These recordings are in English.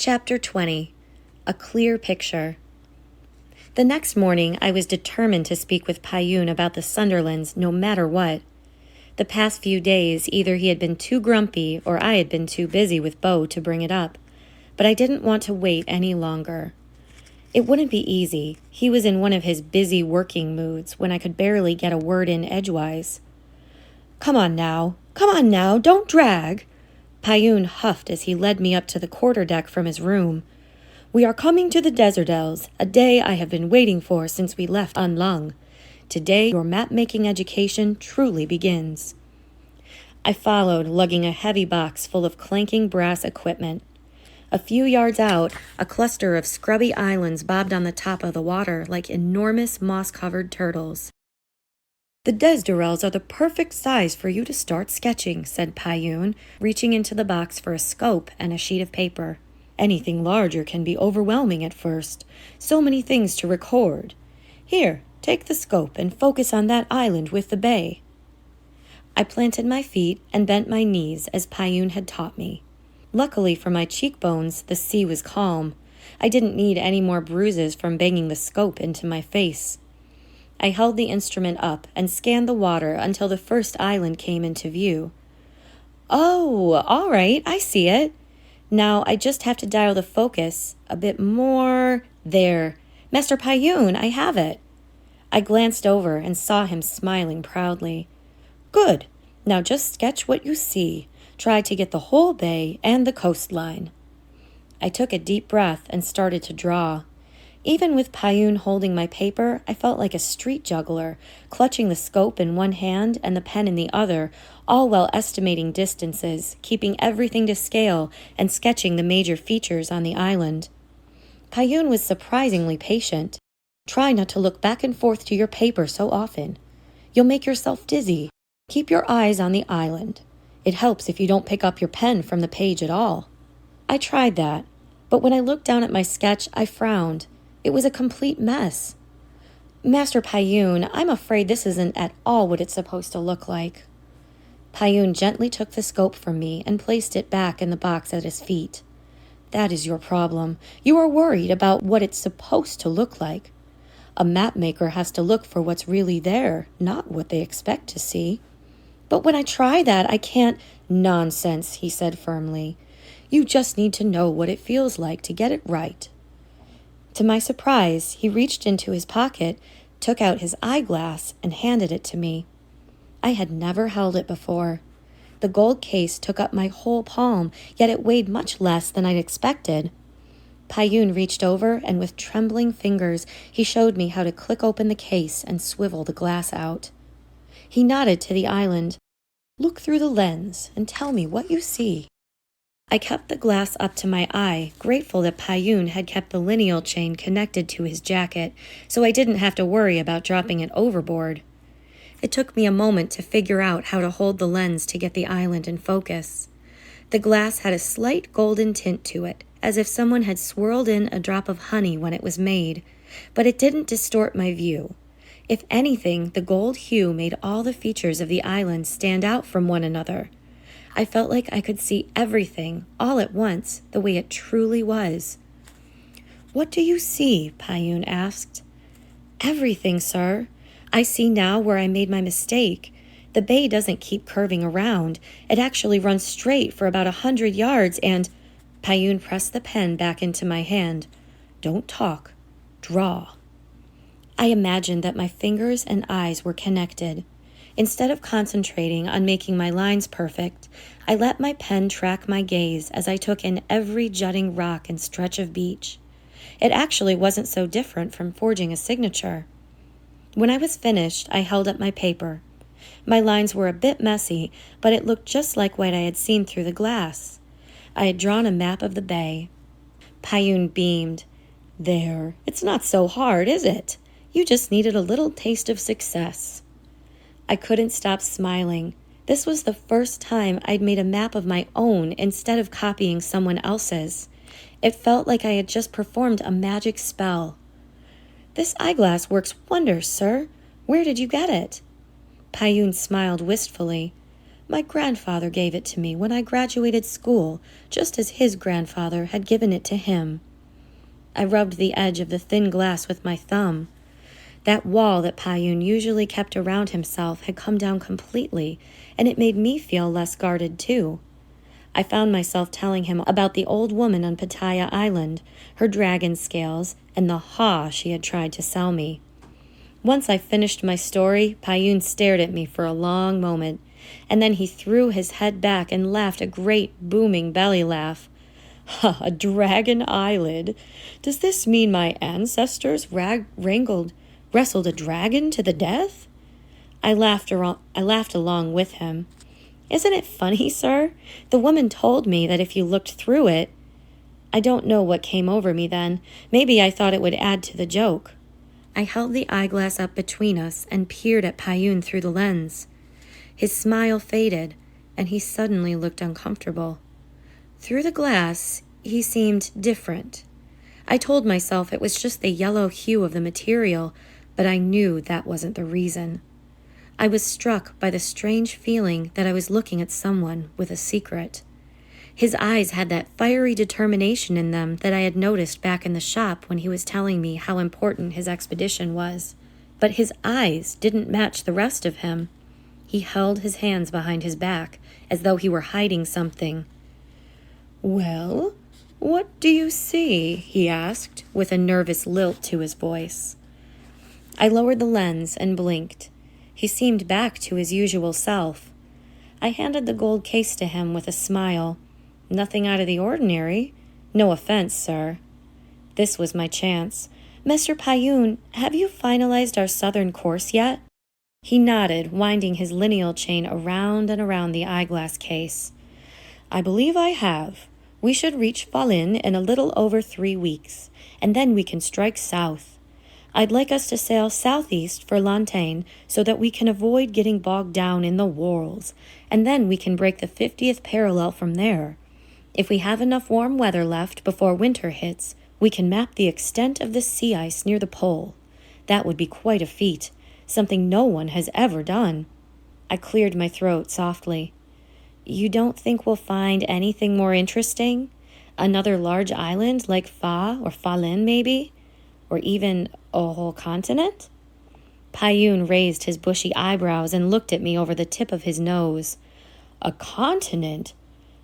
Chapter 20. A Clear Picture. The next morning, I was determined to speak with Payun about the Sunderlands no matter what. The past few days, either he had been too grumpy or I had been too busy with Bo to bring it up, but I didn't want to wait any longer. It wouldn't be easy. He was in one of his busy working moods when I could barely get a word in edgewise. Come on now, don't drag." Payun huffed as he led me up to the quarterdeck from his room. "We are coming to the Desert Elves, a day I have been waiting for since we left Unlung. Today your map-making education truly begins." I followed, lugging a heavy box full of clanking brass equipment. A few yards out, a cluster of scrubby islands bobbed on the top of the water like enormous moss-covered turtles. "The Desderels are the perfect size for you to start sketching," said Payun, reaching into the box for a scope and a sheet of paper. "Anything larger can be overwhelming at first. So many things to record. Here, take the scope and focus on that island with the bay." I planted my feet and bent my knees as Payun had taught me. Luckily for my cheekbones, the sea was calm. I didn't need any more bruises from banging the scope into my face. I held the instrument up and scanned the water until the first island came into view. "Oh, all right, I see it. Now I just have to dial the focus a bit more. There. Master Payun, I have it." I glanced over and saw him smiling proudly. "Good. Now just sketch what you see. Try to get the whole bay and the coastline." I took a deep breath and started to draw. Even with Payun holding my paper, I felt like a street juggler, clutching the scope in one hand and the pen in the other, all while estimating distances, keeping everything to scale, and sketching the major features on the island. Payun was surprisingly patient. "Try not to look back and forth to your paper so often. You'll make yourself dizzy. Keep your eyes on the island. It helps if you don't pick up your pen from the page at all." I tried that, but when I looked down at my sketch, I frowned. It was a complete mess. "Master Payun, I'm afraid this isn't at all what it's supposed to look like." Payun gently took the scope from me and placed it back in the box at his feet. "That is your problem. You are worried about what it's supposed to look like. A mapmaker has to look for what's really there, not what they expect to see." "But when I try that, I can't—" "Nonsense," he said firmly. "You just need to know what it feels like to get it right." To my surprise, he reached into his pocket, took out his eyeglass, and handed it to me. I had never held it before. The gold case took up my whole palm, yet it weighed much less than I'd expected. Payun reached over, and with trembling fingers, he showed me how to click open the case and swivel the glass out. He nodded to the island. "Look through the lens and tell me what you see." I kept the glass up to my eye, grateful that Payun had kept the lineal chain connected to his jacket, so I didn't have to worry about dropping it overboard. It took me a moment to figure out how to hold the lens to get the island in focus. The glass had a slight golden tint to it, as if someone had swirled in a drop of honey when it was made, but it didn't distort my view. If anything, the gold hue made all the features of the island stand out from one another. I felt like I could see everything, all at once, the way it truly was. "What do you see?" Payun asked. "Everything, sir. I see now where I made my mistake. The bay doesn't keep curving around. It actually runs straight for about 100 yards and—" Payun pressed the pen back into my hand. "Don't talk. Draw." I imagined that my fingers and eyes were connected. Instead of concentrating on making my lines perfect, I let my pen track my gaze as I took in every jutting rock and stretch of beach. It actually wasn't so different from forging a signature. When I was finished, I held up my paper. My lines were a bit messy, but it looked just like what I had seen through the glass. I had drawn a map of the bay. Payun beamed. "There, it's not so hard, is it? You just needed a little taste of success." I couldn't stop smiling. This was the first time I'd made a map of my own instead of copying someone else's. It felt like I had just performed a magic spell. "This eyeglass works wonders, sir. Where did you get it?" Payun smiled wistfully. My grandfather gave it to me when I graduated school, just as his grandfather had given it to him. I rubbed the edge of the thin glass with my thumb. That wall that Payun usually kept around himself had come down completely, and it made me feel less guarded too. I found myself telling him about the old woman on Pattaya Island, her dragon scales, and the haw she had tried to sell me. Once I finished my story, Payun stared at me for a long moment, and then he threw his head back and laughed a great booming belly laugh. "Ha, a dragon eyelid! Does this mean my ancestors wrestled a dragon to the death?" I laughed along with him. "Isn't it funny, sir? The woman told me that if you looked through it—" I don't know what came over me then. Maybe I thought it would add to the joke. I held the eyeglass up between us and peered at Payun through the lens. His smile faded, and he suddenly looked uncomfortable. Through the glass, he seemed different. I told myself it was just the yellow hue of the material, but I knew that wasn't the reason. I was struck by the strange feeling that I was looking at someone with a secret. His eyes had that fiery determination in them that I had noticed back in the shop when he was telling me how important his expedition was. But his eyes didn't match the rest of him. He held his hands behind his back, as though he were hiding something. "Well, what do you see?" he asked, with a nervous lilt to his voice. I lowered the lens and blinked. He seemed back to his usual self. I handed the gold case to him with a smile. "Nothing out of the ordinary. No offense, sir." This was my chance. "Mr. Payun, have you finalized our southern course yet?" He nodded, winding his lineal chain around and around the eyeglass case. "I believe I have. We should reach Falin in a little over 3 weeks, and then we can strike south. I'd like us to sail southeast for Lantain so that we can avoid getting bogged down in the whorls, and then we can break the 50th parallel from there. If we have enough warm weather left before winter hits, we can map the extent of the sea ice near the pole. That would be quite a feat, something no one has ever done." I cleared my throat softly. "You don't think we'll find anything more interesting? Another large island like Fa or Falin, maybe? Or even a whole continent?" Payun raised his bushy eyebrows and looked at me over the tip of his nose. "A continent?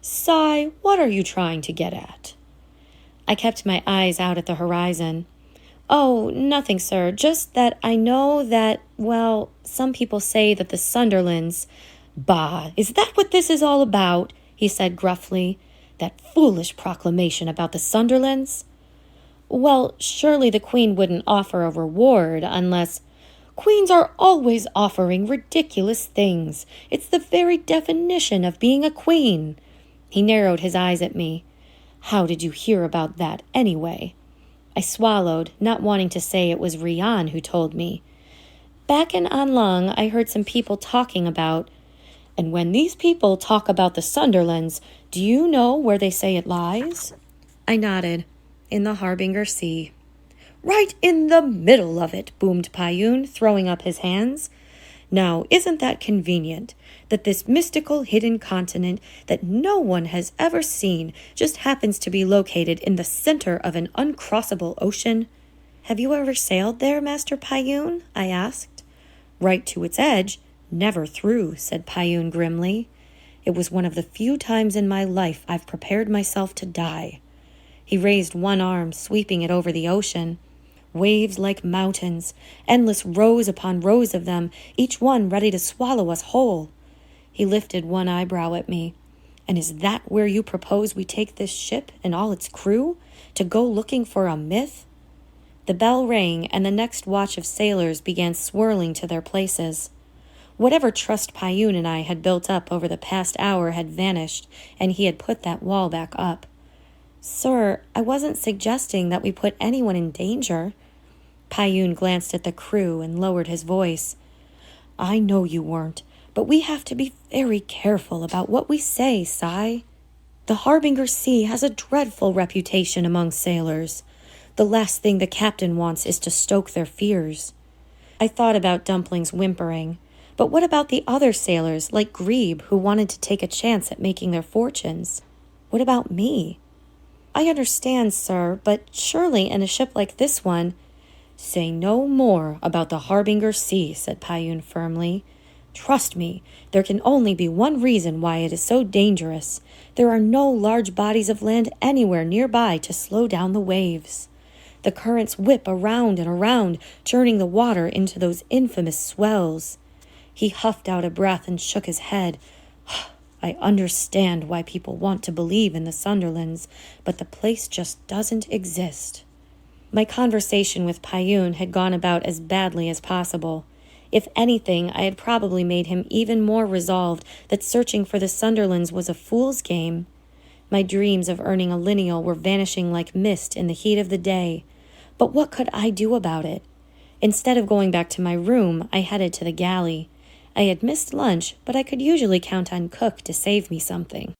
Sai, what are you trying to get at?" I kept my eyes out at the horizon. "Oh, nothing, sir. Just that I know that, well, some people say that the Sunderlands—" "Bah, is that what this is all about?" he said gruffly. "That foolish proclamation about the Sunderlands?" "Well, surely the Queen wouldn't offer a reward unless—" "Queens are always offering ridiculous things. It's the very definition of being a queen." He narrowed his eyes at me. "How did you hear about that anyway?" I swallowed, not wanting to say it was Rian who told me. "Back in Anlong, I heard some people talking about—" "And when these people talk about the Sunderlands, do you know where they say it lies?" I nodded. "In the Harbinger Sea." "Right in the middle of it," boomed Payun, throwing up his hands. "Now, isn't that convenient, that this mystical hidden continent that no one has ever seen just happens to be located in the center of an uncrossable ocean?" "Have you ever sailed there, Master Payun?" I asked. "Right to its edge, never through," said Payun grimly. "It was one of the few times in my life I've prepared myself to die." He raised one arm, sweeping it over the ocean. Waves like mountains, endless rows upon rows of them, each one ready to swallow us whole. He lifted one eyebrow at me. "And is that where you propose we take this ship and all its crew? To go looking for a myth?" The bell rang, and the next watch of sailors began swirling to their places. Whatever trust Payun and I had built up over the past hour had vanished, and he had put that wall back up. "Sir, I wasn't suggesting that we put anyone in danger." Payun glanced at the crew and lowered his voice. "I know you weren't, but we have to be very careful about what we say, Sai. The Harbinger Sea has a dreadful reputation among sailors. The last thing the captain wants is to stoke their fears." I thought about Dumpling's whimpering, But what about the other sailors, like Grebe, who wanted to take a chance at making their fortunes? What about me? I understand, sir, but surely in a ship like this one— Say no more about the Harbinger Sea, said Payun firmly. Trust me, there can only be one reason why it is so dangerous. There are no large bodies of land anywhere nearby to slow down the waves. The currents whip around and around, turning the water into those infamous swells. He huffed out a breath and shook his head. I understand why people want to believe in the Sunderlands, but the place just doesn't exist. My conversation with Payun had gone about as badly as possible. If anything, I had probably made him even more resolved that searching for the Sunderlands was a fool's game. My dreams of earning a lineal were vanishing like mist in the heat of the day. But what could I do about it? Instead of going back to my room, I headed to the galley. I had missed lunch, but I could usually count on Cook to save me something.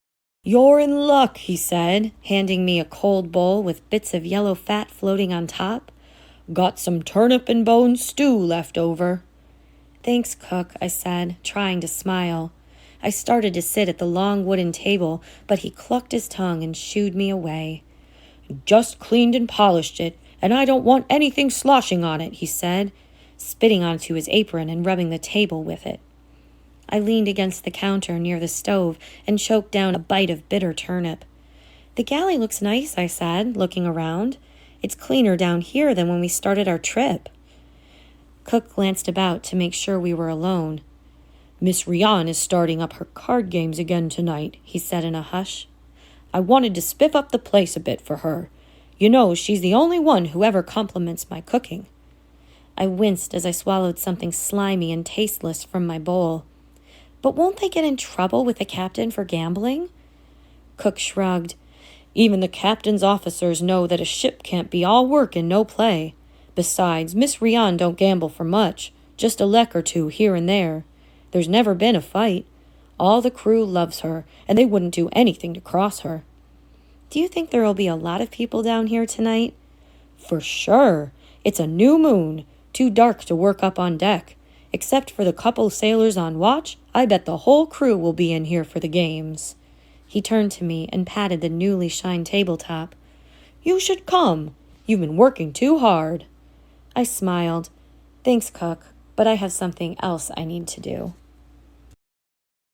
You're in luck, he said, handing me a cold bowl with bits of yellow fat floating on top. Got some turnip and bone stew left over. Thanks, Cook, I said, trying to smile. I started to sit at the long wooden table, but he clucked his tongue and shooed me away. Just cleaned and polished it, and I don't want anything sloshing on it, he said, spitting onto his apron and rubbing the table with it. I leaned against the counter near the stove and choked down a bite of bitter turnip. The galley looks nice, I said, looking around. It's cleaner down here than when we started our trip. Cook glanced about to make sure we were alone. Miss Rian is starting up her card games again tonight, he said in a hush. I wanted to spiff up the place a bit for her. You know, she's the only one who ever compliments my cooking. I winced as I swallowed something slimy and tasteless from my bowl. But won't they get in trouble with the captain for gambling? Cook shrugged. Even the captain's officers know that a ship can't be all work and no play. Besides, Miss Rian don't gamble for much, just a leck or two here and there. There's never been a fight. All the crew loves her, and they wouldn't do anything to cross her. Do you think there'll be a lot of people down here tonight? For sure. It's a new moon, too dark to work up on deck. Except for the couple sailors on watch, I bet the whole crew will be in here for the games. He turned to me and patted the newly shined tabletop. You should come. You've been working too hard. I smiled. Thanks, Cook, but I have something else I need to do.